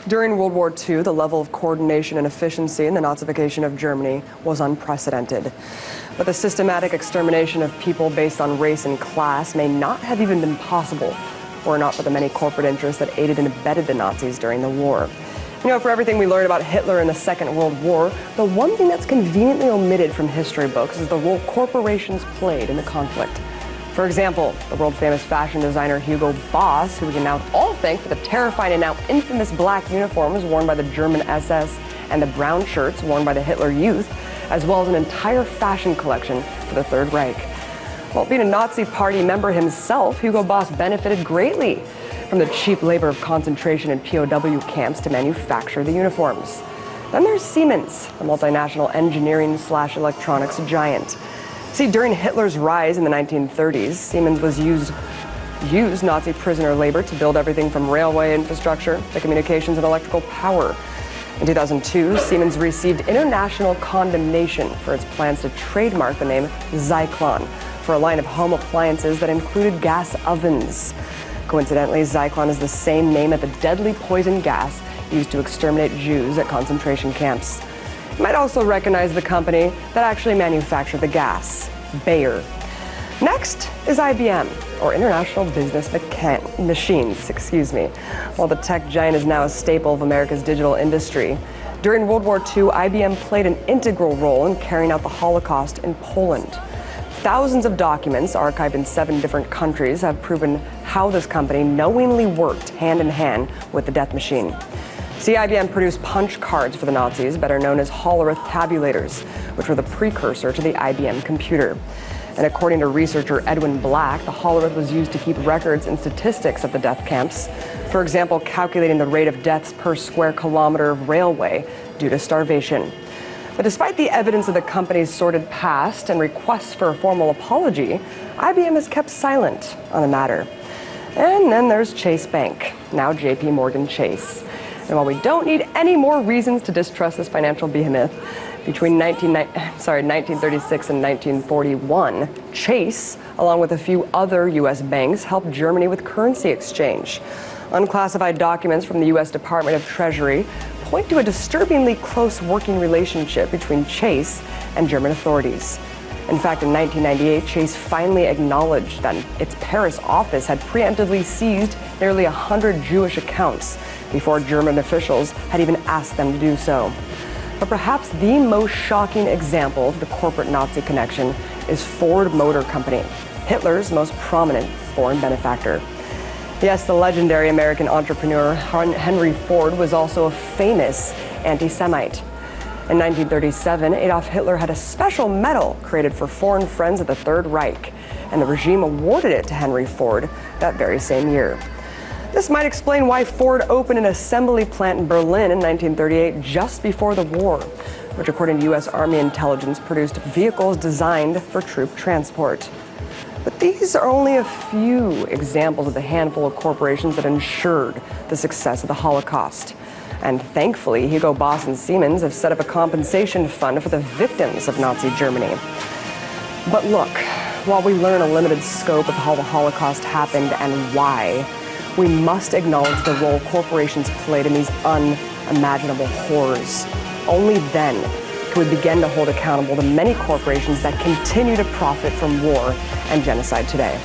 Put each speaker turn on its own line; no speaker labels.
During World War II, the level of coordination and efficiency in the Nazification of Germany was unprecedented. But the systematic extermination of people based on race and class may not have even been possible were it not for the many corporate interests that aided and abetted the Nazis during the war. You know, for everything we learned about Hitler in the Second World War, the one thing that's conveniently omitted from history books is the role corporations played in the conflict. For example, the world-famous fashion designer Hugo Boss, who we can now all thank for the terrifying and now infamous black uniforms worn by the German SS and the brown shirts worn by the Hitler Youth, as well as an entire fashion collection for the Third Reich. Well, being a Nazi Party member himself, Hugo Boss benefited greatly from the cheap labor of concentration and POW camps to manufacture the uniforms. Then there's Siemens, the multinational engineering/electronics giant. See, during Hitler's rise in the 1930s, Siemens was used Nazi prisoner labor to build everything from railway infrastructure to communications and electrical power. In 2002, Siemens received international condemnation for its plans to trademark the name Zyklon for a line of home appliances that included gas ovens. Coincidentally, Zyklon is the same name as the deadly poison gas used to exterminate Jews at concentration camps. You might also recognize the company that actually manufactured the gas, Bayer. Next is IBM, or International Business Machines, While the tech giant is now a staple of America's digital industry, during World War II, IBM played an integral role in carrying out the Holocaust in Poland. Thousands of documents archived in 7 different countries have proven how this company knowingly worked hand in hand with the death machine. See, IBM produced punch cards for the Nazis, better known as Hollerith tabulators, which were the precursor to the IBM computer. And according to researcher Edwin Black, the Hollerith was used to keep records and statistics of the death camps. For example, calculating the rate of deaths per square kilometer of railway due to starvation. But despite the evidence of the company's sordid past and requests for a formal apology, IBM has kept silent on the matter. And then there's Chase Bank, now JP Morgan Chase. And while we don't need any more reasons to distrust this financial behemoth, between 1936 and 1941, Chase, along with a few other U.S. banks, helped Germany with currency exchange. Unclassified documents from the U.S. Department of Treasury point to a disturbingly close working relationship between Chase and German authorities. In fact, in 1998, Chase finally acknowledged that its Paris office had preemptively seized nearly 100 Jewish accounts before German officials had even asked them to do so. But perhaps the most shocking example of the corporate Nazi connection is Ford Motor Company, Hitler's most prominent foreign benefactor. Yes, the legendary American entrepreneur Henry Ford was also a famous anti-Semite. In 1937, Adolf Hitler had a special medal created for foreign friends of the Third Reich, and the regime awarded it to Henry Ford that very same year. This might explain why Ford opened an assembly plant in Berlin in 1938 just before the war, which according to U.S. Army intelligence produced vehicles designed for troop transport. But these are only a few examples of the handful of corporations that ensured the success of the Holocaust. And thankfully, Hugo Boss and Siemens have set up a compensation fund for the victims of Nazi Germany. But look, while we learn a limited scope of how the Holocaust happened and why, we must acknowledge the role corporations played in these unimaginable horrors. Only then can we begin to hold accountable the many corporations that continue to profit from war and genocide today.